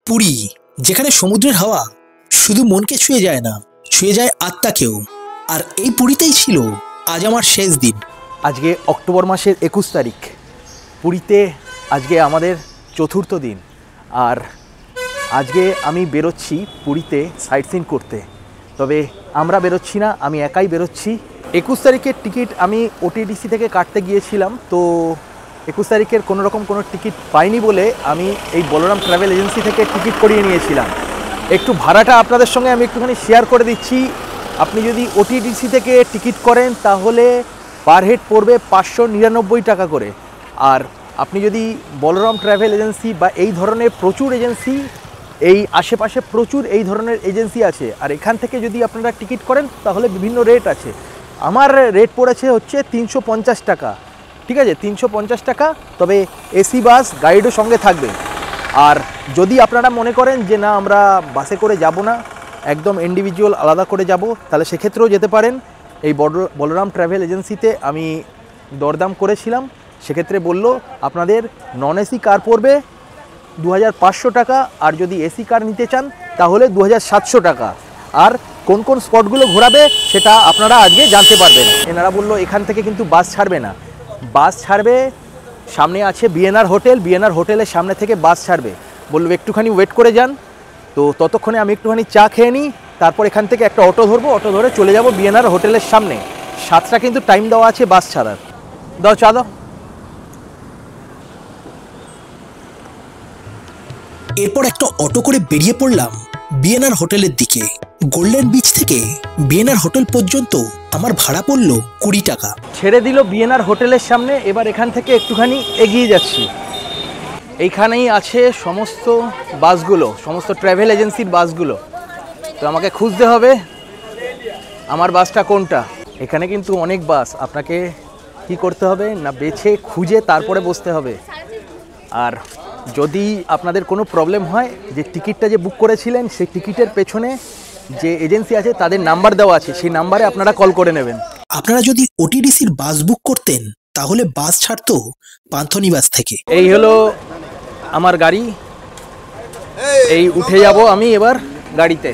পুরী, যেখানে সমুদ্রের হাওয়া শুধু মনকে ছুঁয়ে যায় না, ছুঁয়ে যায় আত্মাকেও। আর এই পুরীতেই ছিল আজ আমার শেষ দিন। আজকে অক্টোবর মাসের 21 তারিখ। পুরীতে আজকে আমাদের চতুর্থ দিন। আর আজকে আমি বেরোচ্ছি পুরীতে সাইট সিন করতে। তবে আমরা বেরোচ্ছি না, আমি একাই বেরোচ্ছি। 21 তারিখের টিকিট আমি ওটিডিসি থেকে কাটতে গিয়েছিলাম, তো 21 তারিখের কোনো টিকিট পাইনি বলে আমি এই বলরাম ট্রাভেল এজেন্সি থেকে টিকিট করিয়ে নিয়েছিলাম। একটু ভাড়াটা আপনাদের সঙ্গে আমি একটুখানি শেয়ার করে দিচ্ছি। আপনি যদি ওটিডিসি থেকে টিকিট করেন তাহলে পার হেড পড়বে 599 টাকা করে। আর আপনি যদি বলরাম ট্রাভেল এজেন্সি বা এই ধরনের প্রচুর এজেন্সি, এই আশেপাশে প্রচুর এই ধরনের এজেন্সি আছে, আর এখান থেকে যদি আপনারা টিকিট করেন তাহলে বিভিন্ন রেট আছে। আমার রেট পড়েছে হচ্ছে 350 টাকা, ঠিক আছে, 350 টাকা। তবে এসি বাস গাইডও সঙ্গে থাকবে। আর যদি আপনারা মনে করেন যে না আমরা বাসে করে যাব না, একদম ইন্ডিভিজুয়াল আলাদা করে যাব, তাহলে সেক্ষেত্রেও যেতে পারেন। এই বলরাম ট্রাভেল এজেন্সিতে আমি দরদাম করেছিলাম, সেক্ষেত্রে বললো আপনাদের নন এসি কার পড়বে 2500 টাকা, আর যদি এসি কার নিতে চান তাহলে 2700 টাকা। আর কোন কোন স্পটগুলো ঘোরাবে সেটা আপনারা আজকে জানতে পারবেন। এনারা বললো এখান থেকে কিন্তু বাস ছাড়বে না, বাস ছাড়বে সামনে আছে বিএনআর হোটেল, বিএনআর হোটেলের সামনে থেকে বাস ছাড়বে। বললো একটুখানি ওয়েট করে যান। তো ততক্ষণে আমি একটুখানি চা খেয়ে নিই, তারপর এখান থেকে একটা অটো ধরবো, অটো ধরে চলে যাব বিএনআর হোটেলের সামনে। 7টা কিন্তু টাইম দেওয়া আছে বাস ছাড়ার। দাও চা দাও। এরপর একটা অটো করে বেরিয়ে পড়লাম বিএনআর হোটেলের দিকে। গোল্ডেন বিচ থেকে বিএনআর হোটেল পর্যন্ত আমার ভাড়া পড়ল 20 টাকা। ছেড়ে দিল বিএনআর হোটেলের সামনে। এবার এখান থেকে একটুখানি এগিয়ে যাচ্ছি। এইখানেই আছে সমস্ত বাসগুলো, সমস্ত ট্রাভেল এজেন্সির বাসগুলো। তো আমাকে খুঁজতে হবে আমার বাসটা কোনটা। এখানে কিন্তু অনেক বাস, আপনাকে কি করতে হবে না বেছে খুঁজে তারপরে বসতে হবে। আর যদি আপনাদের কোনো প্রবলেম হয়, যে টিকিটটা যে বুক করেছিলেন সেই টিকিটের পেছনে যে এজেন্সি আছে তাদের নাম্বার দেওয়া আছে, সেই নাম্বারে আপনারা কল করে নেবেন। আপনারা যদি ওটিডিসির বাস বুক করতেন তাহলে বাস ছাড়তো পান্থনিবাস থেকে। এই হলো আমার গাড়ি, এই উঠে যাব আমি এবার গাড়িতে।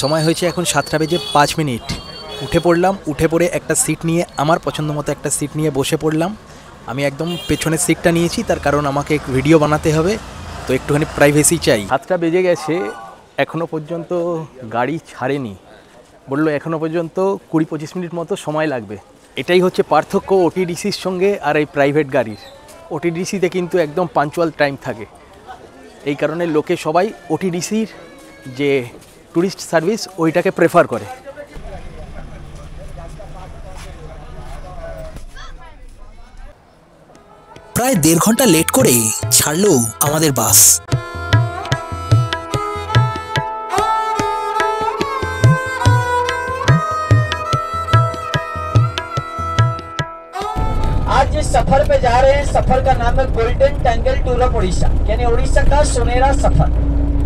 সময় হয়েছে এখন 7:05। উঠে পড়লাম, উঠে পড়ে একটা সিট নিয়ে, আমার পছন্দ মতো একটা সিট নিয়ে বসে পড়লাম। আমি একদম পেছনের সিটটা নিয়েছি, তার কারণ আমাকে ভিডিও বানাতে হবে, তো একটুখানি প্রাইভেসি চাই। 7টা বেজে গেছে, এখনও পর্যন্ত গাড়ি ছাড়েনি। বললো এখনও পর্যন্ত 20-25 মিনিট মতো সময় লাগবে। এটাই হচ্ছে পার্থক্য ওটিডিসির সঙ্গে আর এই প্রাইভেট গাড়ির। ওটিডিসিতে কিন্তু একদম পাঞ্চুয়াল টাইম থাকে, এই কারণে লোকে সবাই ওটিডিসির যে ট্যুরিস্ট সার্ভিস ওইটাকে প্রেফার করে। প্রায় 1.5 ঘন্টা লেট করে ছাড়লো আমাদের বাস। आज जिस सफर पे जा रहे हैं, सफर का नाम है golden tangle tour of Orissa, यानी उड़ीसा का सुनहरा सफर।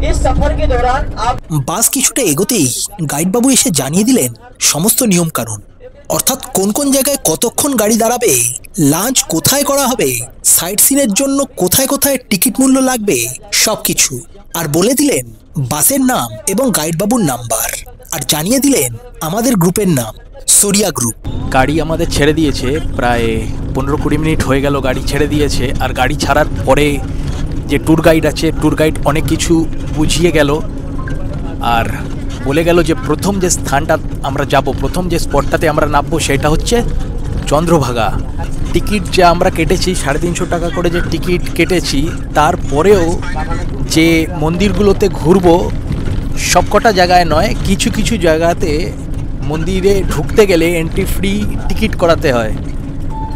इस सफर के दौरान आप বাস কিছুটা এগোতেই গাইড বাবু এসে জানিয়ে দিলেন সমস্ত নিয়ম কানুন, অর্থাৎ কোন কোন জায়গায় কতক্ষণ গাড়ি দাঁড়াবে, লাঞ্চ কোথায় করা হবে, সাইট সিনের জন্য কোথায় কোথায় টিকিট মূল্য লাগবে, সবকিছু। আর বলে দিলেন বাসের নাম এবং গাইড বাবুর নাম্বার, আর জানিয়ে দিলেন আমাদের গ্রুপের নাম সোরিয়া গ্রুপ। গাড়ি আমাদের ছেড়ে দিয়েছে, প্রায় 15-20 মিনিট হয়ে গেল গাড়ি ছেড়ে দিয়েছে। আর গাড়ি ছাড়ার পরে যে ট্যুর গাইড আছে, ট্যুর গাইড অনেক কিছু বুঝিয়ে গেল, আর বলে গেল যে প্রথম যে স্থানটা আমরা যাব, প্রথম যে স্পটটাতে আমরা নামবো সেটা হচ্ছে চন্দ্রভাগা। টিকিট যা আমরা কেটেছি 350 টাকা করে যে টিকিট কেটেছি, তারপরেও যে মন্দিরগুলোতে ঘুরবো সবকটা জায়গায় নয়, কিছু কিছু জায়গাতে মন্দিরে ঢুকতে গেলে এন্ট্রি ফ্রি টিকিট করাতে হয়।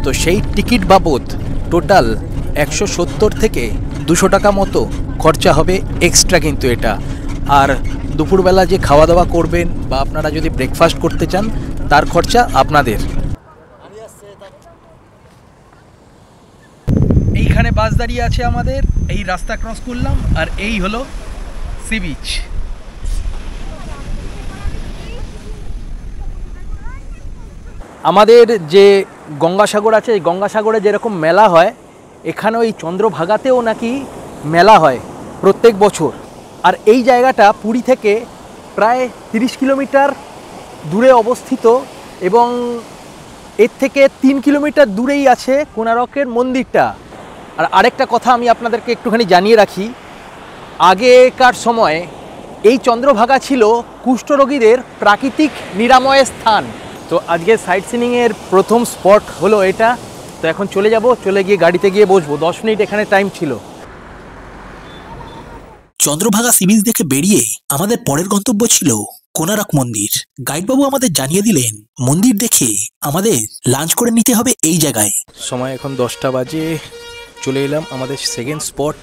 তো সেই টিকিট বাবদ টোটাল 170 থেকে 200 টাকা মতো খরচা হবে এক্সট্রা কিন্তু এটা। আর দুপুরবেলা যে খাওয়া দাওয়া করবেন বা আপনারা যদি ব্রেকফাস্ট করতে চান তার খরচা আপনাদের। এইখানে বাস দাঁড়িয়ে আছে আমাদের, এই রাস্তা ক্রস করলাম, আর এই হলো সি বিচ। আমাদের যে গঙ্গাসাগর আছে, এই গঙ্গাসাগরে যেরকম মেলা হয় এখানেও এই চন্দ্রভাগাতেও নাকি মেলা হয় প্রত্যেক বছর। আর এই জায়গাটা পুরী থেকে প্রায় 30 কিলোমিটার দূরে অবস্থিত এবং এর থেকে 3 কিলোমিটার দূরেই আছে কোণারকের মন্দিরটা। আর আরেকটা কথা আমি আপনাদেরকে একটুখানি জানিয়ে রাখি, আগেকার সময় এই চন্দ্রভাগা ছিল কুষ্ঠরোগীদের প্রাকৃতিক নিরাময়ের স্থান। তো আজকে সাইট সিনিংয়ের প্রথম স্পট হলো এটা। তো এখন চলে গিয়ে গাড়িতে গিয়ে বসবো। 10 মিনিট এখানে টাইম ছিল। চন্দ্রভাগা সি বিচ দেখে বেরিয়ে আমাদের পরের গন্তব্য ছিল কোণারক মন্দির। গাইডবাবু আমাদের জানিয়ে দিলেন মন্দির দেখে আমাদের লাঞ্চ করে নিতে হবে এই জায়গায়। সময় এখন 10টা বাজে। চলে এলাম আমাদের সেকেন্ড স্পট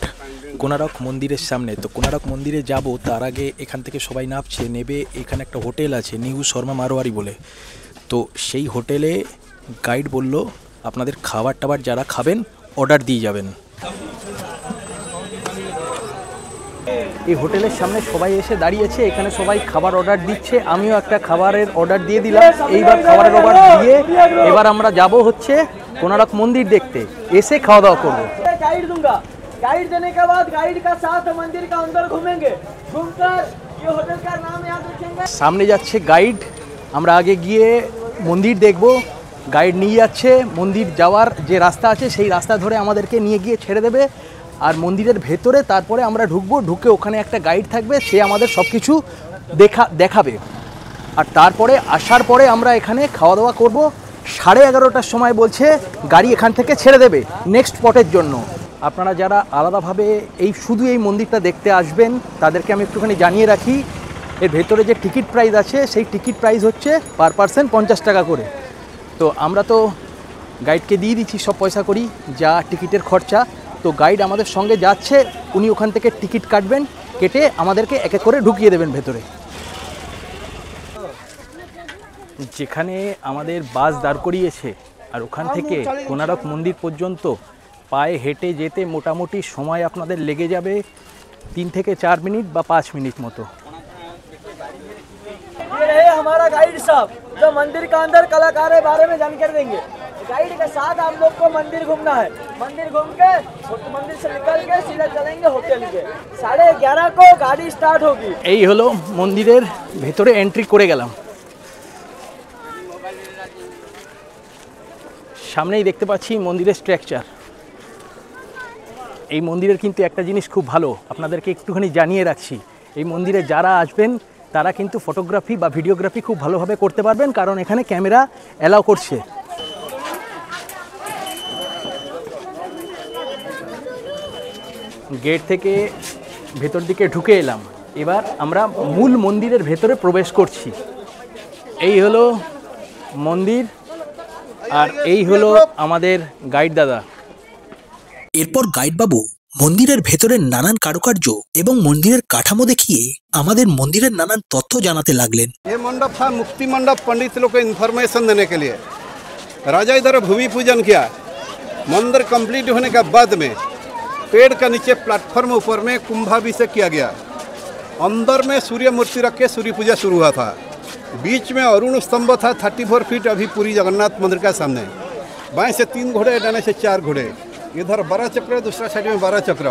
কোণারক মন্দিরের সামনে। তো কোণারক মন্দিরে যাব তার আগে এখান থেকে সবাই নেবে এখানে একটা হোটেল আছে নিউ শর্মা মারোয়ারি বলে। তো সেই হোটেলে গাইড বলল আপনাদের খাবার টাবার যারা খাবেন অর্ডার দিয়ে যাবেন। এই হোটেলের সামনে সবাই এসে দাঁড়িয়েছে, এখানে সবাই খাবার অর্ডার দিচ্ছে। আমিও একটা খাবারের অর্ডার দিয়ে দিলাম। এইবার খাবারের অর্ডার দিয়ে এবার আমরা যাব হচ্ছে কোণারক মন্দির দেখতে, এসে খাওয়া দাওয়া করবো। गाइड दूंगा, गाइड देने के बाद गाइड का साथ मंदिर का अंदर घूमेंगे, घूमकर ये होटल का नाम याद रखेंगे। সামনে যাচ্ছে গাইড, আমরা আগে গিয়ে মন্দির দেখব। গাইড নিয়ে যাচ্ছে, মন্দির যাওয়ার যে রাস্তা আছে সেই রাস্তা ধরে আমাদেরকে নিয়ে গিয়ে ছেড়ে দেবে। আর মন্দিরের ভেতরে তারপরে আমরা ঢুকবো, ঢুকে ওখানে একটা গাইড থাকবে, সে আমাদের সব কিছু দেখাবে। আর তারপরে আসার পরে আমরা এখানে খাওয়া দাওয়া করব। 11:30টার সময় বলছে গাড়ি এখান থেকে ছেড়ে দেবে নেক্সট স্পটের জন্য। আপনারা যারা আলাদাভাবে শুধু এই মন্দিরটা দেখতে আসবেন তাদেরকে আমি একটুখানি জানিয়ে রাখি, এর ভেতরে যে টিকিট প্রাইস আছে সেই টিকিট প্রাইস হচ্ছে পার পারসন 50 টাকা করে। তো আমরা তো গাইডকে দিয়ে দিচ্ছি সব পয়সা করি যা টিকিটের খরচা। তো গাইড আমাদের সঙ্গে যাচ্ছে, উনি ওখান থেকে টিকিট কাটবেন, কেটে আমাদেরকে এক এক করে ঢুকিয়ে দেবেন ভেতরে। যেখানে আমাদের বাস দাঁড় করিয়েছে আর ওখান থেকে কোণারক মন্দির পর্যন্ত পায়ে হেঁটে যেতে মোটামুটি সময় আপনাদের লেগে যাবে 3 থেকে 4 মিনিট বা 5 মিনিট মতো। ये रहे हमारा गाइड साहब जो मंदिर का अंदर कलाकार के बारे में जानकारी देंगे। गाइड के साथ आप लोग को मंदिर घूमना है, मंदिर घूम के मंदिर से निकल के सीधा चलेंगे होटल के। 11:30 को गाड़ी स्टार्ट होगी। এই হলো মন্দিরের ভেতরে এন্ট্রি করে গেলাম। সামনেই দেখতে পাচ্ছি মন্দিরের স্ট্রাকচার। এই মন্দিরের কিন্তু একটা জিনিস খুব ভালো, আপনাদেরকে একটুখানি জানিয়ে রাখছি, এই মন্দিরে যারা আসবেন তারা কিন্তু ফটোগ্রাফি বা ভিডিওগ্রাফি খুব ভালোভাবে করতে পারবেন, কারণ এখানে ক্যামেরা অ্যালাউ করছে। গেট থেকে ভেতর দিকে ঢুকে এলাম, এবার আমরা মূল মন্দিরের ভেতরে প্রবেশ করছি। এই হলো মন্দির আর এই হলো আমাদের গাইড দাদা। এরপর গাইডবাবু মন্দিরের ভেতরের নানান কারুকার্য এবং মন্দিরের কাঠামো দেখিয়ে আমাদের মন্দিরের নানান তথ্য জানাতে লাগলেন। ये मंडप था मुक्ति मंडप, पंडित लोग को इन्फॉर्मेशन देने के लिए। राजा इधर भूमि पूजन किया। मंदिर कंप्लीट होने के बाद में पेड़ का नीचे प्लेटफॉर्म ऊपर में कुंभाभिषेक किया गया। अंदर में सूर्य मूर्ति रख के सूर्य पूजा शुरू हुआ था। बीच में अरुण स्तंभ था 34 फीट अभी पूरी जगन्नाथ मंदिर का सामने। बाएं से 3 घोड़े, डाने से 4 घोड़े। इधर 12 चक्र, दूसरा साइड में 12 चक्र।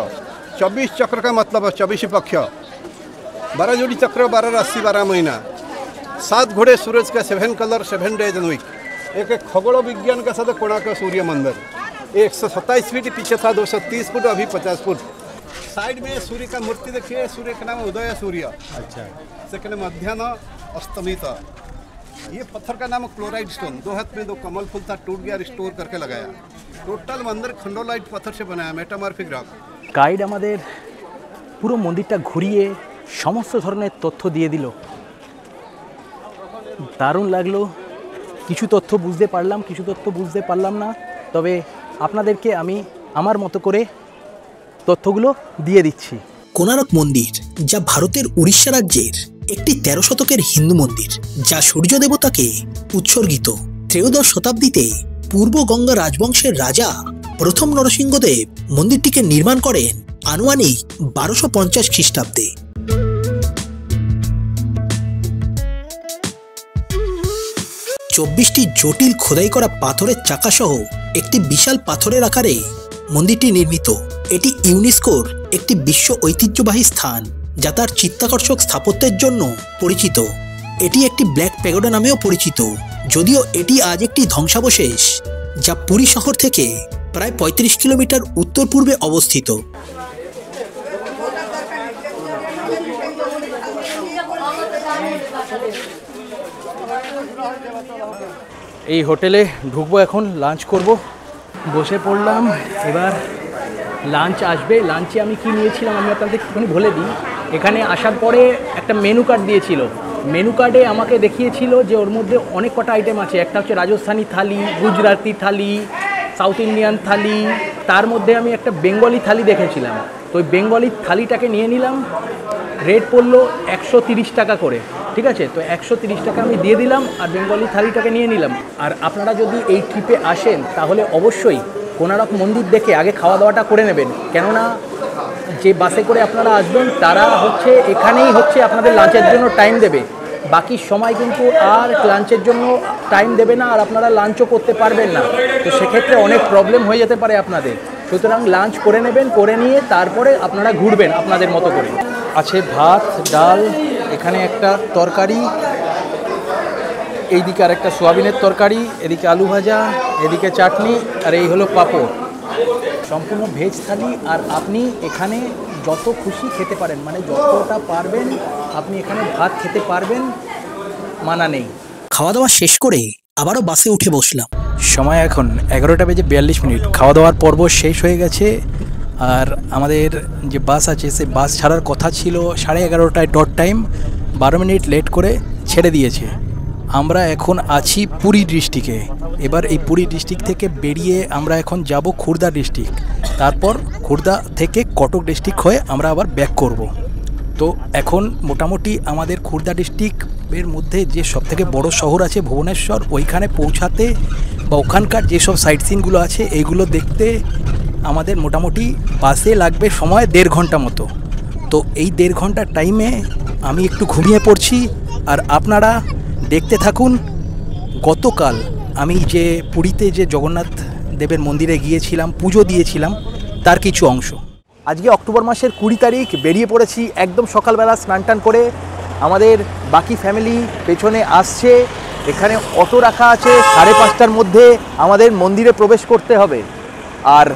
24 चक्र का मतलब 24 पक्ष, 12 जोड़ी चक्र, 12 राशि, 12 महीना। 7 घोड़े सूरज का, 7 कलर, 7 डेज एंड वीक। एक खगोल विज्ञान का साथ कोणार्क सूर्य मंदिर 127 फीट पीछे था, 230 फुट अभी 50 फुट। साइड में सूर्य का मूर्ति देखिए, सूर्य का नाम उदय सूर्य। अच्छा, सेकंड मध्याह्न अस्तमित। ये पत्थर का नाम क्लोराइड स्टोन। 2 हाथ में 2 कमल फूल था, टूट गया, रिस्टोर करके लगाया। टोटल मंदिर खंडोलाइट पत्थर से बनाया, मेटामॉर्फिक रॉक। গাইড আমাদের পুরো মন্দিরটা ঘুরিয়ে সমস্ত ধরনের তথ্য দিয়ে দিল। দারুণ লাগলো। কিছু তথ্য বুঝতে পারলাম, কিছু তথ্য বুঝতে পারলাম না, তবে আপনাদেরকে আমি আমার মতো করে তথ্যগুলো দিয়ে দিচ্ছি। কোণারক মন্দির, যা ভারতের উড়িষ্যা রাজ্যের একটি 13 শতকের হিন্দু মন্দির, যা সূর্য দেবতাকে উৎসর্গিত। 13শ শতাব্দীতে পূর্ব গঙ্গা রাজবংশের রাজা প্রথম নরসিংহদেব মন্দিরটিকে নির্মাণ করেন আনুমানিক 1250 খ্রিস্টাব্দে। 24টি জটিল খোদাই করা পাথরের চাকা সহ একটি বিশাল পাথরের আকারে মন্দিরটি নির্মিত। এটি ইউনেস্কোর একটি বিশ্ব ঐতিহ্যবাহী স্থান, যা তার চিত্তাকর্ষক স্থাপত্যের জন্য পরিচিত। এটি একটি ব্ল্যাক প্যাগোডা নামেও পরিচিত, যদিও এটি আজ একটি ধ্বংসাবশেষ, যা পুরী শহর থেকে প্রায় 35 কিলোমিটার উত্তর পূর্বে অবস্থিত। এই হোটেলে ঢুকবো, এখন লাঞ্চ করব। বসে পড়লাম, এবার লাঞ্চ আসবে। লাঞ্চে আমি কি নিয়েছিলাম আমি আপনাদের একটুখানি বলে দিই। এখানে আসার পরে একটা মেনু কার্ড দিয়েছিল। মেনু কার্ডে আমাকে দেখিয়েছিল যে ওর মধ্যে অনেক কটা আইটেম আছে। একটা হচ্ছে রাজস্থানি থালি, গুজরাটি থালি, সাউথ ইন্ডিয়ান থালি, তার মধ্যে আমি একটা বেঙ্গলি থালি দেখেছিলাম। তো ওই বেঙ্গলি থালিটাকে নিয়ে নিলাম। রেট পড়লো 130 টাকা করে, ঠিক আছে। তো 130 টাকা আমি দিয়ে দিলাম আর বেঙ্গলি থালিটাকে নিয়ে নিলাম। আর আপনারা যদি এই ট্রিপে আসেন তাহলে অবশ্যই কোনারক মন্দির দেখে আগে খাওয়া দাওয়াটা করে নেবেন, কেননা যে বাসে করে আপনারা আসবেন তারা হচ্ছে এখানেই হচ্ছে আপনাদের লাঞ্চের জন্য টাইম দেবে। বাকি সময় কিন্তু আর লাঞ্চের জন্য টাইম দেবে না, আর আপনারা লাঞ্চও করতে পারবেন না। তো সেক্ষেত্রে অনেক প্রবলেম হয়ে যেতে পারে আপনাদের। সুতরাং লাঞ্চ করে নেবেন, করে নিয়ে তারপরে আপনারা ঘুরবেন আপনাদের মতো করে। আছে ভাত, ডাল, এখানে একটা তরকারি, এইদিকে আর একটা সোয়াবিনের তরকারি, এদিকে আলু ভাজা, এদিকে চাটনি, আর এই হলো পাঁপড়। সম্পূর্ণ ভেজ থালি। আর আপনি এখানে যত খুশি খেতে পারেন, মানে যতটা পারবেন আপনি এখানে ভাত খেতে পারবেন, মানা নেই। খাওয়া দাওয়া শেষ করে আবারও বাসে উঠে বসলাম। সময় এখন 11:42। খাওয়া দাওয়ার পর্ব শেষ হয়ে গেছে। আর আমাদের যে বাস আছে সে বাস ছাড়ার কথা ছিল 11:30টায় ডট টাইম, 12 মিনিট লেট করে ছেড়ে দিয়েছে। আমরা এখন আছি পুরী ডিস্ট্রিক্টে। এবার এই পুরী ডিস্ট্রিক্ট থেকে বেরিয়ে আমরা এখন যাব খুর্দা ডিস্ট্রিক্ট, তারপর খুর্দা থেকে কটক ডিস্ট্রিক্ট হয়ে আমরা আবার ব্যাক করব। তো এখন মোটামুটি আমাদের খুর্দা ডিস্ট্রিক্টের মধ্যে যে সবথেকে বড় শহর আছে ভুবনেশ্বর, ওইখানে পৌঁছাতে বা ওখানকার যেসব সাইট সিনগুলো আছে এইগুলো দেখতে আমাদের মোটামুটি বাসে লাগবে সময় 1.5 ঘন্টা মতো। তো এই 1.5 ঘন্টার টাইমে আমি একটু ঘুমিয়ে পড়ছি, আর আপনারা দেখতে থাকুন। গতকাল আমি যে পুরীতে যে জগন্নাথ দেবের মন্দিরে গিয়েছিলাম, পুজো দিয়েছিলাম, তার কিছু অংশ। আজকে অক্টোবর মাসের 20 তারিখ, বেরিয়ে পড়েছি একদম সকালবেলা স্নান টান করে। আমাদের বাকি ফ্যামিলি পেছনে আসছে। এখানে অটো রাখা আছে। 5:30টার মধ্যে আমাদের মন্দিরে প্রবেশ করতে হবে। আর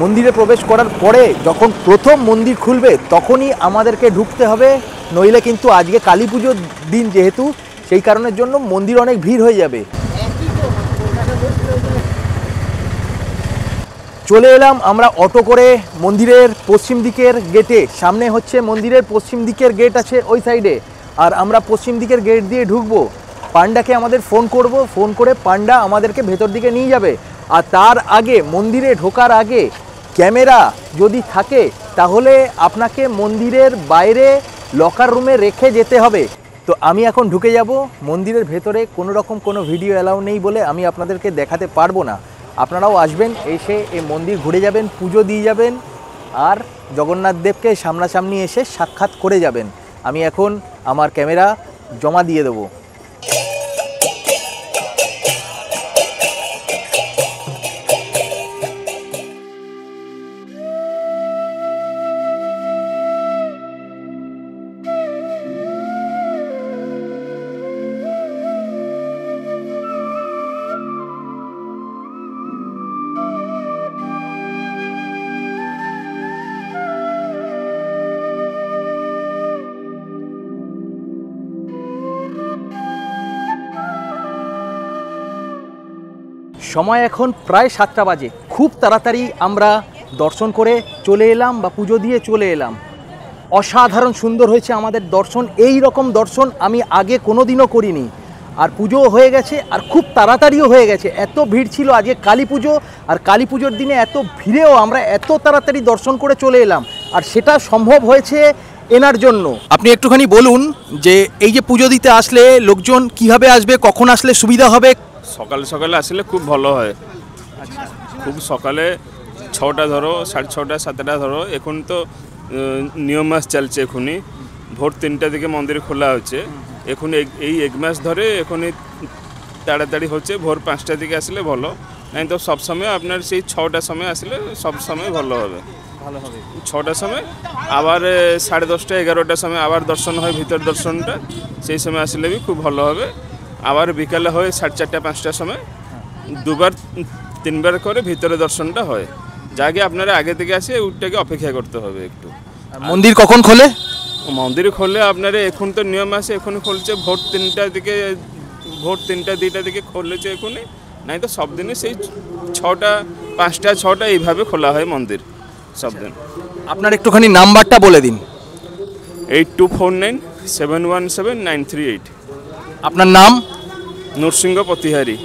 মন্দিরে প্রবেশ করার পরে যখন প্রথম মন্দির খুলবে তখনই আমাদেরকে ঢুকতে হবে, নইলে কিন্তু আজকে কালী পুজোর দিন যেহেতু, সেই কারণের জন্য মন্দির অনেক ভিড় হয়ে যাবে। চলে এলাম আমরা অটো করে মন্দিরের পশ্চিম দিকের গেটে। সামনে হচ্ছে মন্দিরের পশ্চিম দিকের গেট আছে ওই সাইডে, আর আমরা পশ্চিম দিকের গেট দিয়ে ঢুকবো। পান্ডাকে আমাদের ফোন করব, ফোন করে পান্ডা আমাদেরকে ভেতর দিকে নিয়ে যাবে। আর তার আগে মন্দিরে ঢোকার আগে ক্যামেরা যদি থাকে তাহলে আপনাকে মন্দিরের বাইরে লকার রুমে রেখে যেতে হবে। তো আমি এখন ঢুকে যাব মন্দিরের ভেতরে। কোনো রকম কোনো ভিডিও অ্যালাউ নেই বলে আমি আপনাদেরকে দেখাতে পারবো না। আপনারাও আসবেন, এসে এই মন্দির ঘুরে যাবেন, পুজো দিয়ে যাবেন, আর জগন্নাথ দেবকে সামনাসামনি এসে সাক্ষাৎ করে যাবেন। আমি এখন আমার ক্যামেরা জমা দিয়ে দেবো। সময় এখন প্রায় 7টা বাজে। খুব তাড়াতাড়ি আমরা দর্শন করে চলে এলাম বা পুজো দিয়ে চলে এলাম। অসাধারণ সুন্দর হয়েছে আমাদের দর্শন। এই রকম দর্শন আমি আগে কোনো দিনও করিনি। আর পুজোও হয়ে গেছে, আর খুব তাড়াতাড়িও হয়ে গেছে। এত ভিড় ছিল আজকে কালী পুজো, আর কালী পুজোর দিনে এত ভিড়েও আমরা এত তাড়াতাড়ি দর্শন করে চলে এলাম। আর সেটা সম্ভব হয়েছে এনার জন্য। আপনি একটুখানি বলুন যে এই যে পুজো দিতে আসলে লোকজন কিভাবে আসবে, কখন আসলে সুবিধা হবে? সকালে সকালে আসলে খুব ভালো হয়। আচ্ছা, খুব সকালে 6টা ধরো, 6:30, 7টা ধরো। এখন তো নিয়ম মাস চলছে, এখনই ভোর 3টা থেকে মন্দির খোলা হচ্ছে। এখন এই 1 মাস ধরে এখন তাড়াতাড়ি হচ্ছে ভোর 5টার দিকে আসলে ভালো, নাই তো সব সময় আপনার সেই 6টার সময় আসলে সব সময় ভালো হবে। 6টার সময় আবার 10:30 11টার সময় আবার দর্শন হয়, ভিতর দর্শনটা সেই সময় আসলে भी খুব ভালো হবে। আবার বিকালে হয় 4:30 5টার সময়, দুবার 3বার করে ভিতরে দর্শনটা হয়। যাকে আপনারা আগে থেকে আসে ওটাকে অপেক্ষা করতে হবে একটু। মন্দির কখন খোলে? মন্দির খোলে আপনারা এখন তো নিয়ম আছে, এখন খুলছে ভোর 3টার দিকে, ভোর 3টা 2টার দিকে খুলেছে এখনই, নাই তো সব দিনে সেই 6টা 5টা 6টা এইভাবে খোলা হয় মন্দির সব দিন। আপনার একটুখানি নাম্বারটা বলে দিন। 8249717938। আপনার নাম? নরসিংহ প্রতিহারী।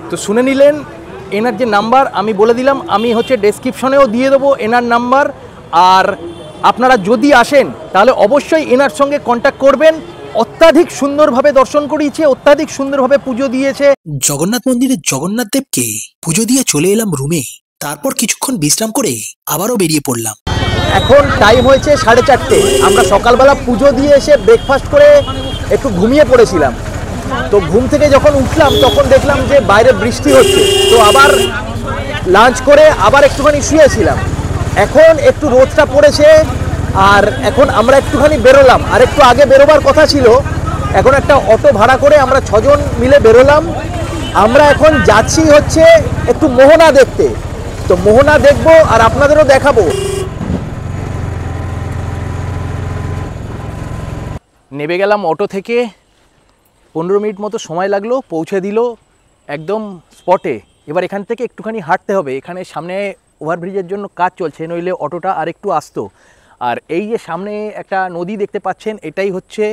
তো শুনে নিলেন এনার যে নাম্বার আমি বলে দিলাম, আমি হচ্ছে ডেসক্রিপশনেও দিয়ে দেবো এনার নাম্বার। আর আপনারা যদি আসেন তাহলে অবশ্যই এনার সঙ্গে কন্ট্যাক্ট করবেন। অত্যাধিক সুন্দরভাবে দর্শন করিয়েছে, অত্যাধিক সুন্দরভাবে পুজো দিয়েছে। জগন্নাথ মন্দিরে জগন্নাথ দেবকে পুজো দিয়ে চলে এলাম রুমে। তারপর কিছুক্ষণ বিশ্রাম করে আবারও বেরিয়ে পড়লাম। এখন টাইম হয়েছে 4:30। আমরা সকালবেলা পুজো দিয়ে এসে ব্রেকফাস্ট করে একটু ঘুমিয়ে পড়েছিলাম। তো ঘুম থেকে যখন উঠলাম তখন দেখলাম যে বাইরে বৃষ্টি হচ্ছে, তো আবার লাঞ্চ করে আবার একটুখানি শুয়েছিলাম। এখন একটু রোদটা পড়েছে আর এখন আমরা একটুখানি বেরোলাম। আর একটু আগে বেরোবার কথা ছিল, এখন একটা অটো ভাড়া করে আমরা 6 জন মিলে বেরোলাম। আমরা এখন যাচ্ছি হচ্ছে একটু মোহনা দেখতে। তো মোহনা দেখবো আর আপনাদেরও দেখাবো। নেমে গেলাম অটো থেকে, 15 মিনিট মতো সময় লাগলো, পৌঁছে দিল একদম স্পটে। এবার এখান থেকে একটুখানি হাঁটতে হবে, এখানে সামনে ওভারব্রিজের জন্য কাজ চলছে, নইলে অটোটা আর একটু আসতো। আর এই যে সামনে একটা নদী দেখতে পাচ্ছেন, এটাই হচ্ছে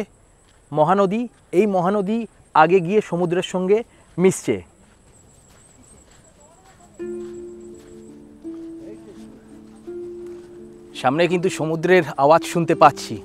মহানদী। এই মহানদী আগে গিয়ে সমুদ্রের সঙ্গে মিশছে। সামনে কিন্তু সমুদ্রের আওয়াজ শুনতে পাচ্ছি।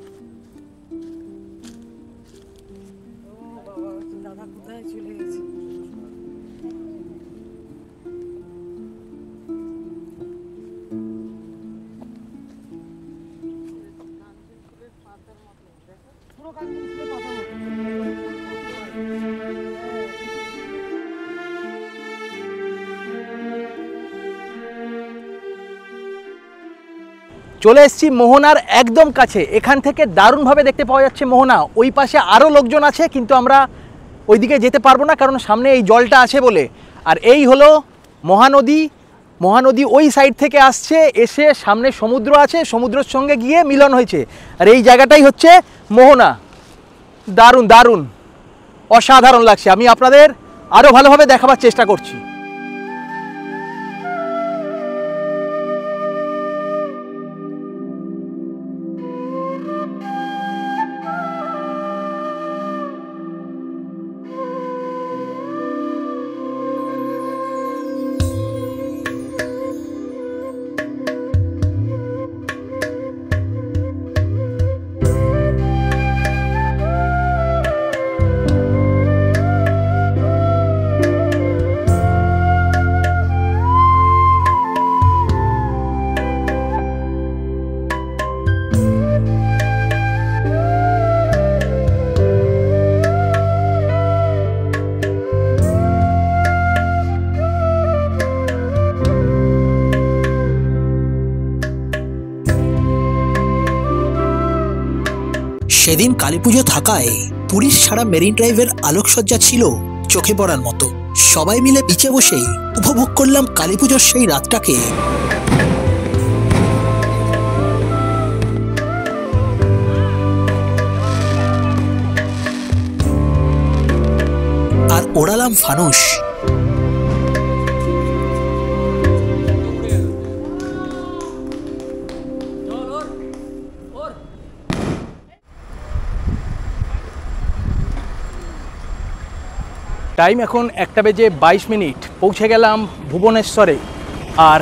চলে এসেছি মোহনার একদম কাছে। এখান থেকে দারুণভাবে দেখতে পাওয়া যাচ্ছে মোহনা। ওই পাশে আরও লোকজন আছে, কিন্তু আমরা ওইদিকে যেতে পারবো না, কারণ সামনে এই জলটা আছে বলে। আর এই হলো মহানদী। মহানদী ওই সাইড থেকে আসছে, এসে সামনে সমুদ্র আছে, সমুদ্রের সঙ্গে গিয়ে মিলন হয়েছে। আর এই জায়গাটাই হচ্ছে মোহনা। দারুণ দারুণ, অসাধারণ লাগছে। আমি আপনাদের আরও ভালোভাবে দেখাবার চেষ্টা করছি। সেদিন কালীপুজো থাকায় পুরীর সারা মেরিন ড্রাইভের আলোকসজ্জা ছিল চোখে পড়ার মতো। সবাই মিলে বিচে বসে উপভোগ করলাম কালীপুজোর সেই রাতটাকে। আর ওড়ালাম ফানুস। টাইম এখন 1:22। পৌঁছে গেলাম ভুবনেশ্বরে। আর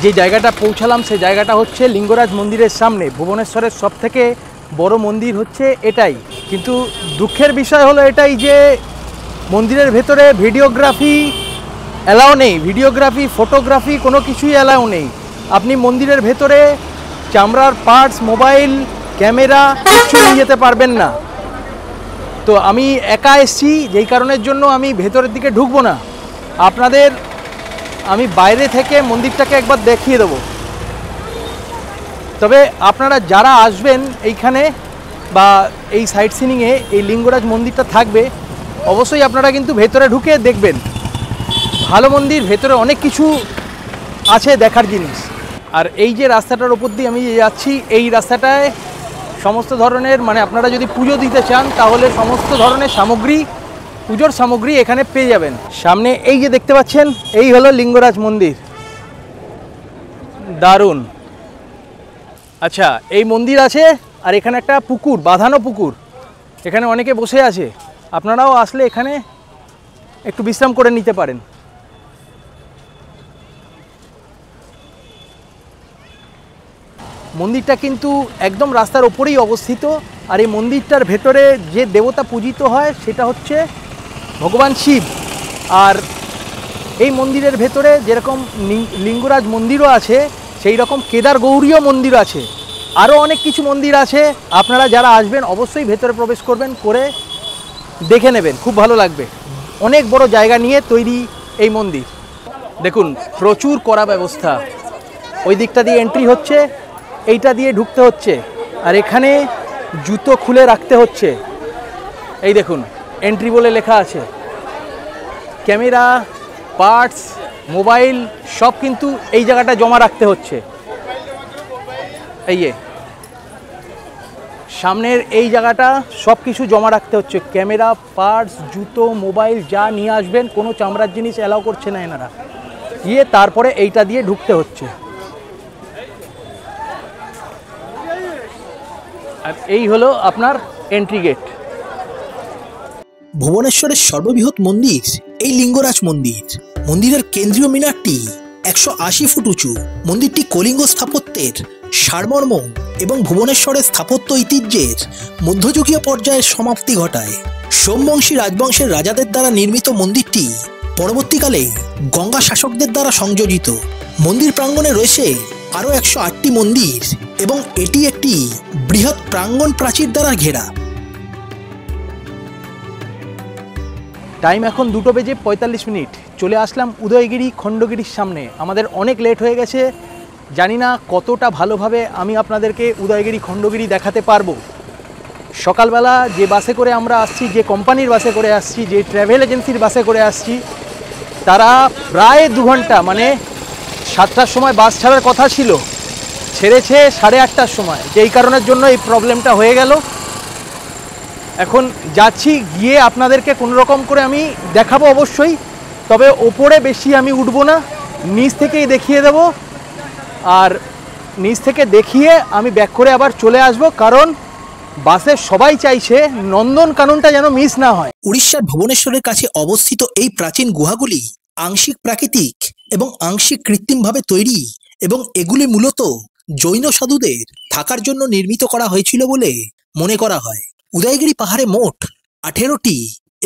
যে জায়গাটা পৌঁছালাম সেই জায়গাটা হচ্ছে লিঙ্গরাজ মন্দিরের সামনে। ভুবনেশ্বরের সবথেকে বড় মন্দির হচ্ছে এটাই। কিন্তু দুঃখের বিষয় হলো এটাই যে মন্দিরের ভেতরে ভিডিওগ্রাফি অ্যালাউ নেই। ভিডিওগ্রাফি, ফটোগ্রাফি কোনো কিছুই অ্যালাউ নেই। আপনি মন্দিরের ভেতরে চামড়ার পার্টস, মোবাইল, ক্যামেরা কিছু নিয়ে যেতে পারবেন না। তো আমি একা এসেছি, যেই কারণের জন্য আমি ভেতরের দিকে ঢুকবো না, আপনাদের আমি বাইরে থেকে মন্দিরটাকে একবার দেখিয়ে দেবো। তবে আপনারা যারা আসবেন এইখানে বা এই সাইট সিনিংয়ে, এই লিঙ্গরাজ মন্দিরটা থাকবে, অবশ্যই আপনারা কিন্তু ভেতরে ঢুকে দেখবেন। ভালো মন্দির, ভেতরে অনেক কিছু আছে দেখার জিনিস। আর এই যে রাস্তাটার ওপর দিয়ে আমি যাচ্ছি, এই রাস্তাটায় সমস্ত ধরনের, মানে আপনারা যদি পুজো দিতে চান তাহলে সমস্ত ধরনের সামগ্রী, পুজোর সামগ্রী এখানে পেয়ে যাবেন। সামনে এই যে দেখতে পাচ্ছেন, এই হলো লিঙ্গরাজ মন্দির। দারুণ। আচ্ছা, এই মন্দির আছে আর এখানে একটা পুকুর, বাঁধানো পুকুর, এখানে অনেকে বসে আছে। আপনারাও আসলে এখানে একটু বিশ্রাম করে নিতে পারেন। মন্দিরটা কিন্তু একদম রাস্তার ওপরেই অবস্থিত। আর এই মন্দিরটার ভেতরে যে দেবতা পূজিত হয় সেটা হচ্ছে ভগবান শিব। আর এই মন্দিরের ভেতরে যেরকম লিঙ্গরাজ মন্দিরও আছে, সেই রকম কেদার গৌরীয় মন্দির আছে, আরও অনেক কিছু মন্দির আছে। আপনারা যারা আসবেন অবশ্যই ভেতরে প্রবেশ করবেন, করে দেখে নেবেন, খুব ভালো লাগবে। অনেক বড় জায়গা নিয়ে তৈরি এই মন্দির। দেখুন, প্রচুর কড়া ব্যবস্থা। ওই দিকটা দিয়ে এন্ট্রি হচ্ছে, এইটা দিয়ে ঢুকতে হচ্ছে, আর এখানে জুতো খুলে রাখতে হচ্ছে। এই দেখুন, এন্ট্রি বলে লেখা আছে। ক্যামেরা, পার্টস, মোবাইল সব কিন্তু এই জায়গাটা জমা রাখতে হচ্ছে। এই যে সামনের এই জায়গাটা সব কিছু জমা রাখতে হচ্ছে। ক্যামেরা, পার্টস, জুতো, মোবাইল যা নিয়ে আসবেন, কোনো চামড়ার জিনিস অ্যালাউ করছে না এনারা। তারপরে এইটা দিয়ে ঢুকতে হচ্ছে। আর এই হলো আপনার এন্ট্রি গেট। ভুবনেশ্বরের সর্ববৃহৎ মন্দির এই লিঙ্গরাজ মন্দির। মন্দিরের কেন্দ্রীয় মিনারটি 180 ফুট উঁচু। মন্দিরটি কলিঙ্গ স্থাপত্যের সারমর্ম এবং ভুবনেশ্বরের স্থাপত্য ঐতিহ্যের মধ্যযুগীয় পর্যায়ের সমাপ্তি ঘটায়। সোমবংশী রাজবংশের রাজাদের দ্বারা নির্মিত মন্দিরটি পরবর্তীকালে গঙ্গা শাসকদের দ্বারা সংযোজিত। মন্দির প্রাঙ্গণে রয়েছে আরও 108টি মন্দির এবং এটি একটি বৃহৎ প্রাঙ্গণ প্রাচীর দ্বারা ঘেরা। টাইম এখন 2:45। চলে আসলাম উদয়গিরি খণ্ডগিরির সামনে। আমাদের অনেক লেট হয়ে গেছে, জানি না কতটা ভালোভাবে আমি আপনাদেরকে উদয়গিরি খণ্ডগিরি দেখাতে পারবো। সকালবেলা যে বাসে করে আমরা আসছি, যে কোম্পানির বাসে করে আসছি, যে ট্রাভেল এজেন্সির বাসে করে আসছি, তারা প্রায় 2 ঘন্টা, মানে 7টার সময় বাস ছাড়ার কথা ছিল, ছেড়েছে 8:30টার সময়। যেই কারণের জন্য এই প্রবলেমটা হয়ে গেল। এখন যাচ্ছি, গিয়ে আপনাদেরকে কোনো রকম করে আমি দেখাবো অবশ্যই, তবে ওপরে বেশি আমি উঠবো না, নিচ থেকেই দেখিয়ে দেব। আর নিচ থেকে দেখিয়ে আমি ব্যাক করে আবার চলে আসব, কারণ বাসে সবাই চাইছে নন্দনকাননটা যেন মিস না হয়। উড়িষ্যার ভুবনেশ্বরের কাছে অবস্থিত এই প্রাচীন গুহাগুলি আংশিক প্রাকৃতিক এবং আংশিক কৃত্রিমভাবে তৈরি, এবং এগুলি মূলত জৈন সাধুদের থাকার জন্য নির্মিত করা হয়েছিল বলে মনে করা হয়। উদয়গিরি পাহাড়ে মোট 18টি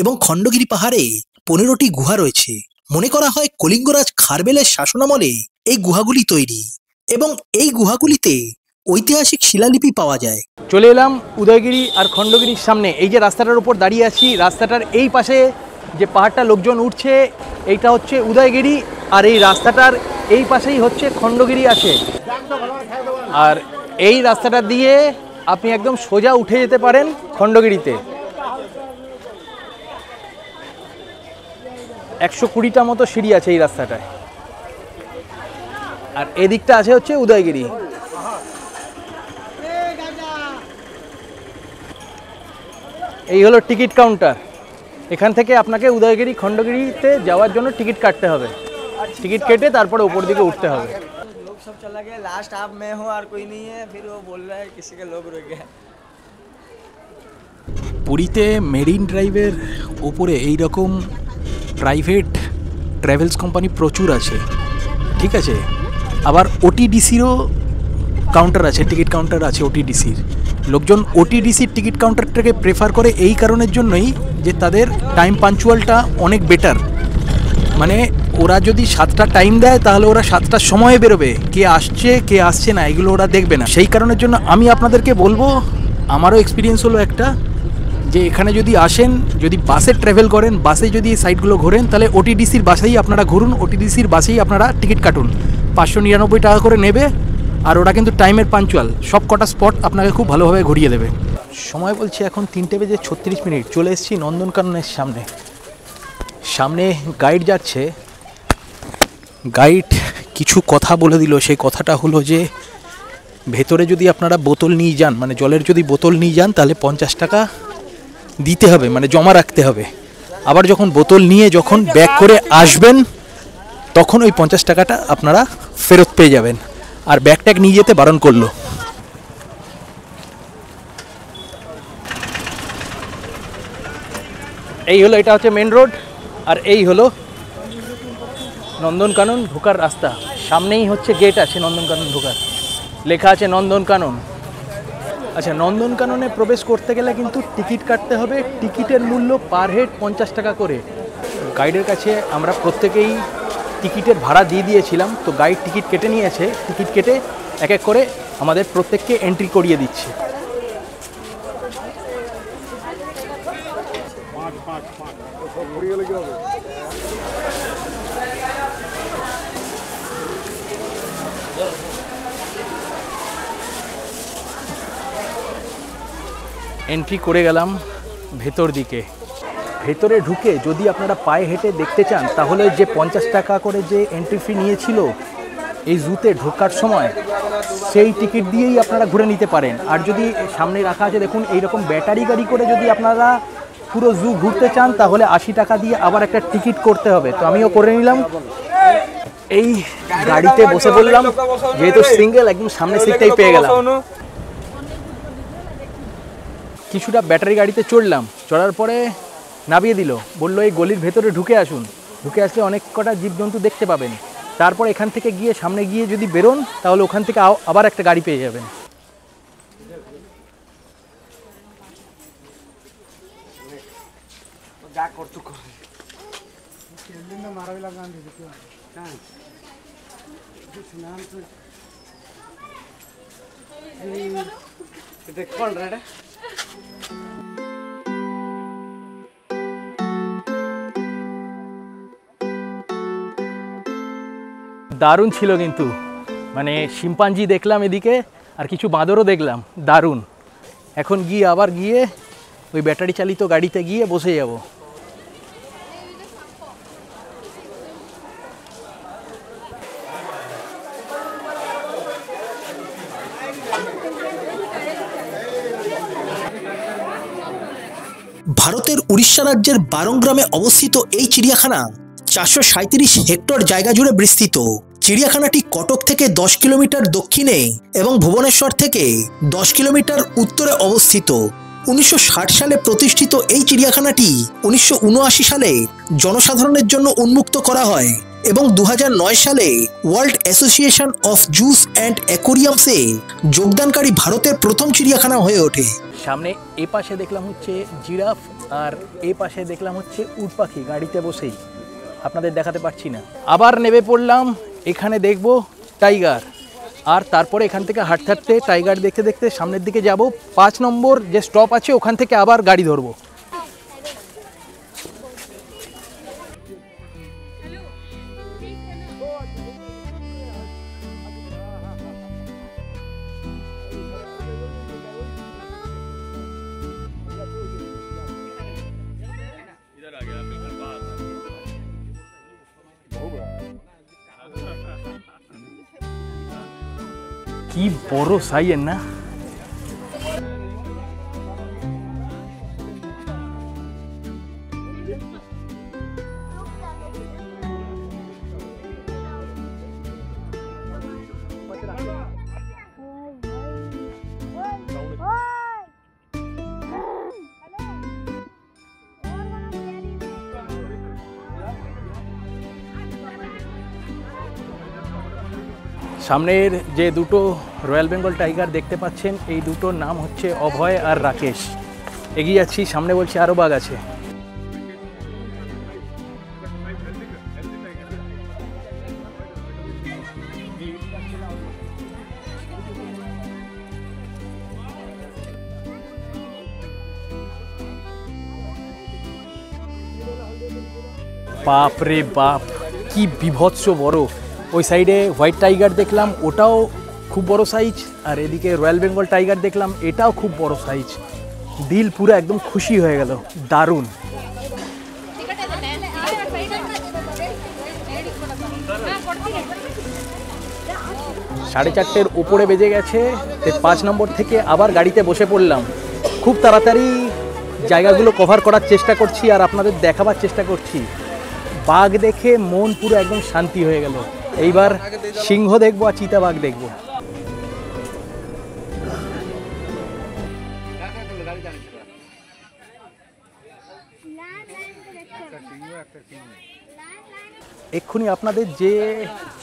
এবং খণ্ডগিরি পাহাড়ে 15টি গুহা রয়েছে। মনে করা হয় কলিঙ্গরাজ খারবেলের শাসনামলে এই গুহাগুলি তৈরি, এবং এই গুহাগুলিতে ঐতিহাসিক শিলালিপি পাওয়া যায়। চলে এলাম উদয়গিরি আর খণ্ডগিরির সামনে। এই যে রাস্তাটার উপর দাঁড়িয়ে আছি, রাস্তাটার এই পাশে যে পাহাড়টা লোকজন উঠছে, এইটা হচ্ছে উদয়গিরি, আর এই রাস্তাটার এই পাশেই হচ্ছে খণ্ডগিরি আছে। আর এই রাস্তাটা দিয়ে আপনি একদম সোজা উঠে যেতে পারেন খণ্ডগিরিতে। 120টা মতো সিঁড়ি আছে এই রাস্তাটায়। আর এদিকটা আছে হচ্ছে উদয়গিরি। এই হলো টিকিট কাউন্টার। এখান থেকে আপনাকে উদয়গিরি খণ্ডগিরিতে যাওয়ার জন্য টিকিট কাটতে হবে। টিকিট কেটে তারপরে উপর দিকে উঠতে হবে। लोग सब चला गया, लास्ट आप मैं हूँ और कोई नहीं है, फिर वो बोल रहा है किसी के लोग रुक गए। পুরীতে মেরিন ড্রাইভের ওপরে এই রকম প্রাইভেট ট্রাভেলস কোম্পানি প্রচুর আছে, ঠিক আছে। আবার ওটিডিসিরও কাউন্টার আছে, টিকিট কাউন্টার আছে ওটিডিসির। লোকজন ওটিডিসির টিকিট কাউন্টারটাকে প্রেফার করে এই কারণের জন্যই যে তাদের টাইম পাঞ্চুয়ালটা অনেক বেটার। মানে ওরা যদি 7টা টাইম দেয় তাহলে ওরা 7টার সময়ে বেরোবে, কে আসছে কে আসছে না এগুলো ওরা দেখবে না। সেই কারণের জন্য আমি আপনাদেরকে বলবো, আমারও এক্সপিরিয়েন্স হলো একটা, যে এখানে যদি আসেন, যদি বাসে ট্রাভেল করেন, বাসে যদি এই সাইটগুলো ঘোরেন, তাহলে ওটিডিসির বাসেই আপনারা ঘুরুন, ওটিডিসির বাসেই আপনারা টিকিট কাটুন। 599 টাকা করে নেবে, আর ওরা কিন্তু টাইমের পাঞ্চুয়াল, সব কটা স্পট আপনাকে খুব ভালোভাবে ঘুরিয়ে দেবে। সময় বলছি এখন 3:36। চলে এসেছি নন্দনকাননের সামনে। সামনে গাইড যাচ্ছে, গাইড কিছু কথা বলে দিল। সেই কথাটা হলো যে ভেতরে যদি আপনারা বোতল নিয়ে যান, মানে জলের যদি বোতল নিয়ে যান, তাহলে 50 টাকা দিতে হবে, মানে জমা রাখতে হবে। আবার যখন বোতল নিয়ে যখন ব্যাক করে আসবেন, তখন ওই 50 টাকাটা আপনারা ফেরত পেয়ে যাবেন। আর ব্যাগ ট্যাগ নিয়ে যেতে বারণ করলো। এই হলো, এটা হচ্ছে মেন রোড, আর এই হলো নন্দনকানন ঢোকার রাস্তা। সামনেই হচ্ছে গেট আছে নন্দনকানন ঢোকার, লেখা আছে নন্দনকানন। আচ্ছা, নন্দনকাননে প্রবেশ করতে গেলে কিন্তু টিকিট কাটতে হবে। টিকিটের মূল্য পার হেড 50 টাকা করে। গাইডের কাছে আমরা প্রত্যেকেই টিকিটের ভাড়া দিয়ে দিয়েছিলাম, তো গাইড টিকিট কেটে নিয়েছে। টিকিট কেটে এক এক করে আমাদের প্রত্যেককে এন্ট্রি করিয়ে দিচ্ছে। এন্ট্রি করে গেলাম ভেতর দিকে। ভেতরে ঢুকে যদি আপনারা পায়ে হেঁটে দেখতে চান, তাহলে যে 50 টাকা করে যে এন্ট্রি ফি নিয়েছিল এই জুতে ঢোকার সময়, সেই টিকিট দিয়েই আপনারা ঘুরে নিতে পারেন। আর যদি সামনে রাখা আছে দেখুন, এইরকম ব্যাটারি গাড়ি করে যদি আপনারা পুরো জু ঘুরতে চান, তাহলে 80 টাকা দিয়ে আবার একটা টিকিট করতে হবে। তো আমিও করে নিলাম, এই গাড়িতে বসে পড়লাম। যেহেতু সিঙ্গেল, একদম সামনের সিটটাই পেয়ে গেলাম। কিছুটা ব্যাটারি গাড়িতে চড়লাম, চড়ার পরে নামিয়ে দিল, বললো এই গলির ভেতরে ঢুকে আসুন, ঢুকে আসলে অনেক কটা জীবজন্তু দেখতে পাবেন। তারপর এখান থেকে গিয়ে সামনে গিয়ে যদি বেরোন, তাহলে ওখান থেকে আবার একটা গাড়ি পেয়ে যাবেন। দারুণ ছিল কিন্তু, মানে শিম্পাঞ্জি দেখলাম এদিকে, আর কিছু বাঁদরও দেখলাম, দারুণ। এখন গিয়ে আবার গিয়ে ওই ব্যাটারি চালিত গাড়িতে গিয়ে বসে যাব। ভারতের উড়িষ্যা রাজ্যের বারং গ্রামে অবস্থিত এই চিড়িয়াখানা 437 হেক্টর জায়গা জুড়ে বিস্তৃত। চিড়িয়াখানাটি কটক থেকে 10 কিলোমিটার দক্ষিণে এবং ভুবনেশ্বর থেকে 10 কিলোমিটার উত্তরে অবস্থিত। 1960 সালে প্রতিষ্ঠিত এই চিড়িয়াখানাটি 1979 সালে জনসাধারণের জন্য উন্মুক্ত করা হয় এবং 2009 সালে world association of zoos and অ্যাকোরিয়ামসে যোগদানকারী ভারতের প্রথম চিড়িয়াখানা হয়ে ওঠে। সামনে এ পাশে দেখলাম হচ্ছে জিরাফ, আর এ পাশে দেখলাম হচ্ছে উট পাখি গাড়িতে বসেই, আপনাদের দেখাতে পারছি না। আবার নেমে পড়লাম, এখানে দেখব টাইগার, আর তারপরে এখান থেকে হাঁটতে হাঁটতে টাইগার দেখতে দেখতে সামনের দিকে যাব। 5 নম্বর যে স্টপ আছে ওখান থেকে আবার গাড়ি ধরবো। কি বড় সাইজের না, সামনের যে দুটো রয়্যাল বেঙ্গল টাইগার দেখতে পাচ্ছেন, এই দুটোর নাম হচ্ছে অভয় আর রাকেশ। এগিয়ে যাচ্ছি, সামনে বলছি আরও বাঘ আছে। বাপ রে বাপ, কি বিভৎস বড়। ওই সাইডে হোয়াইট টাইগার দেখলাম, ওটাও খুব বড় সাইজ, আর এদিকে রয়্যাল বেঙ্গল টাইগার দেখলাম, এটাও খুব বড় সাইজ। দিল পুরো একদম খুশি হয়ে গেল, দারুণ। 4:30 উপরে বেজে গেছে। 5 নম্বর থেকে আবার গাড়িতে বসে পড়লাম। খুব তাড়াতাড়ি জায়গাগুলো কভার করার চেষ্টা করছি আর আপনাদের দেখাবার চেষ্টা করছি। বাঘ দেখে মন পুরো একদম শান্তি হয়ে গেল। এইবার সিংহ দেখবো আর চিতাবাঘ দেখবো। এক্ষুনি আপনাদের যে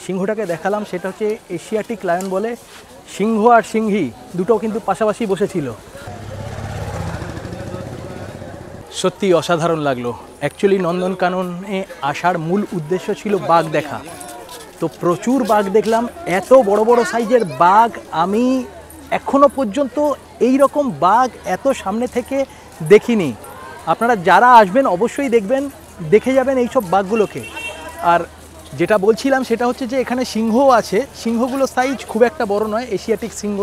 সিংহটাকে দেখালাম সেটা হচ্ছে এশিয়াটিক লায়ন বলে। সিংহ আর সিংহী দুটো কিন্তু পাশাপাশি বসেছিল। সত্যি অসাধারণ লাগলো। অ্যাকচুয়ালি নন্দনকাননে আসার মূল উদ্দেশ্য ছিল বাঘ দেখা, তো প্রচুর বাঘ দেখলাম। এত বড় বড় সাইজের বাঘ আমি এখনো পর্যন্ত এই রকম বাঘ এত সামনে থেকে দেখিনি। আপনারা যারা আসবেন অবশ্যই দেখবেন, দেখে যাবেন এইসব বাঘগুলোকে। আর যেটা বলছিলাম সেটা হচ্ছে যে এখানে সিংহও আছে। সিংহগুলো সাইজ খুব একটা বড় নয়, এশিয়াটিক সিংহ।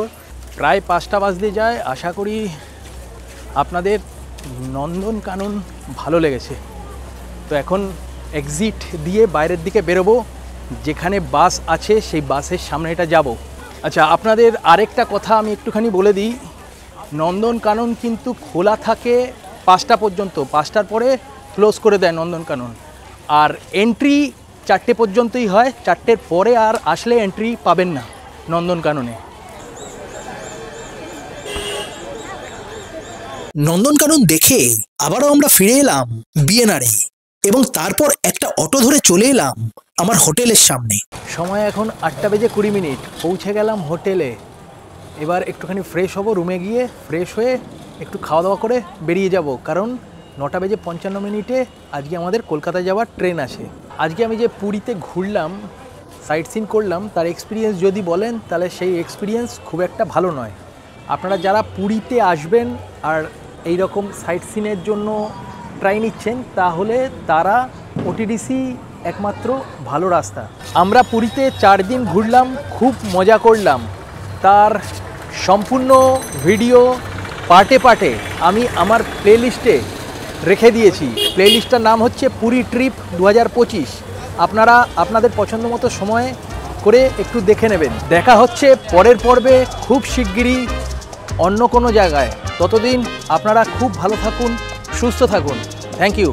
প্রায় 5টা বাজতে যায়। আশা করি আপনাদের নন্দনকানন ভালো লেগেছে। তো এখন এক্সিট দিয়ে বাইরের দিকে বেরোবো, যেখানে বাস আছে সেই বাসের সামনে এটা যাব। আচ্ছা, আপনাদের আরেকটা কথা আমি একটুখানি বলে দিই। নন্দনকানন কিন্তু খোলা থাকে 5টা পর্যন্ত, 5টার পরে ক্লোজ করে দেয় নন্দনকানন। আর এন্ট্রি 4টে পর্যন্তই হয়, 4টের পরে আর আসলে এন্ট্রি পাবেন না নন্দনকাননে। নন্দনকানন দেখে আবারও আমরা ফিরে এলাম বিএনআরে এবং তারপর একটা অটো ধরে চলে এলাম আমার হোটেলের সামনে। সময় এখন 8টা বেজে 20 মিনিট। পৌঁছে গেলাম হোটেলে। এবার একটুখানি ফ্রেশ হব, রুমে গিয়ে ফ্রেশ হয়ে একটু খাওয়া দাওয়া করে বেরিয়ে যাব, কারণ 9টা বেজে 55 মিনিটে আজকে আমাদের কলকাতা যাওয়ার ট্রেন আছে। আজকে আমি যে পুরীতে ঘুরলাম, সাইট সিন করলাম, তার এক্সপিরিয়েন্স যদি বলেন তাহলে সেই এক্সপিরিয়েন্স খুব একটা ভালো নয়। আপনারা যারা পুরীতে আসবেন আর এই রকম সাইট সিনের জন্য ট্রাই নিচ্ছেন, তাহলে তারা ওটিডিসি একমাত্র ভালো রাস্তা। আমরা পুরীতে 4 দিন ঘুরলাম, খুব মজা করলাম। তার সম্পূর্ণ ভিডিও পার্টে পার্টে আমি আমার প্লেলিস্টে রেখে দিয়েছি। প্লেলিস্টটার নাম হচ্ছে পুরী ট্রিপ 2025। আপনারা আপনাদের পছন্দ মতো সময় করে একটু দেখে নেবেন। দেখা হচ্ছে পরের পর্বে খুব শিগগিরই অন্য কোনো জায়গায়। ততদিন আপনারা খুব ভালো থাকুন, সুস্থ থাকুন। Thank you.